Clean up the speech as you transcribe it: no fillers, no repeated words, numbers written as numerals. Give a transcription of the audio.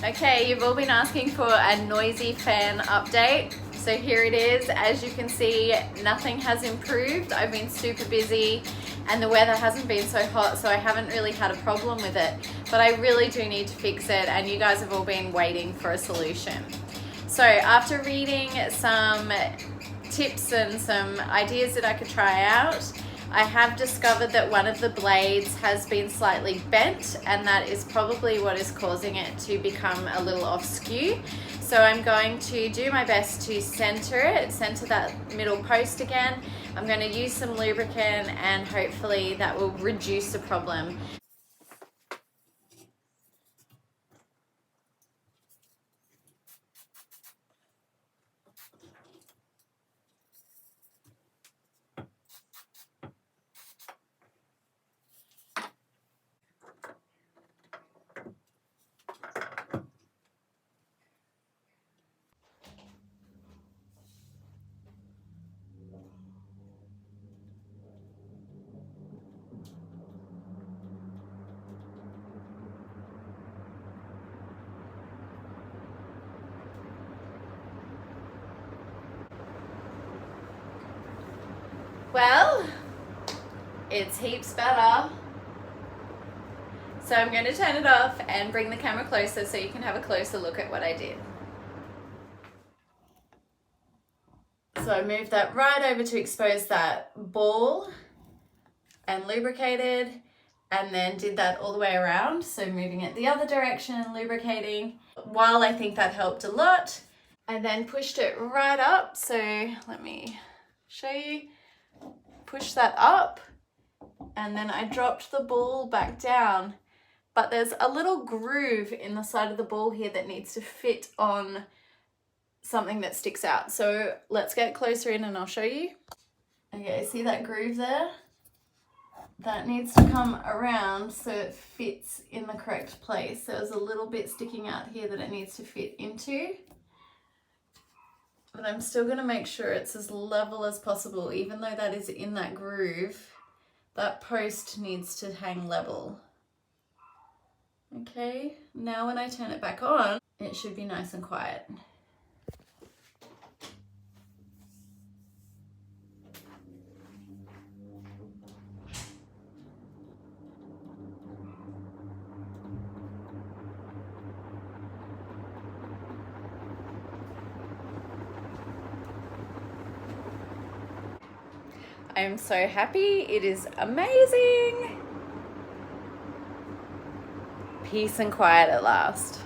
Okay, you've all been asking for a noisy fan update. So here it is. As you can see, nothing has improved. I've been super busy and the weather hasn't been so hot, so I haven't really had a problem with it. But I really do need to fix it, and you guys have all been waiting for a solution. So after reading some tips and some ideas that I could try out, I have discovered that one of the blades has been slightly bent, and that is probably what is causing it to become a little off skew. So I'm going to do my best to center that middle post again. I'm going to use some lubricant and hopefully that will reduce the problem. Well, it's heaps better. So I'm going to turn it off and bring the camera closer so you can have a closer look at what I did. So I moved that right over to expose that ball and lubricated, and then did that all the way around. So moving it the other direction and lubricating. While I think that helped a lot, I then pushed it right up. So let me show you. Push that up, and then I dropped the ball back down. But there's a little groove in the side of the ball here that needs to fit on something that sticks out. So let's get closer in and I'll show you. Okay, see that groove there? That needs to come around so it fits in the correct place. There's a little bit sticking out here that it needs to fit into. But I'm still going to make sure it's as level as possible. Even though that is in that groove, that post needs to hang level. Okay, now when I turn it back on, it should be nice and quiet. I am so happy. It is amazing. Peace and quiet at last.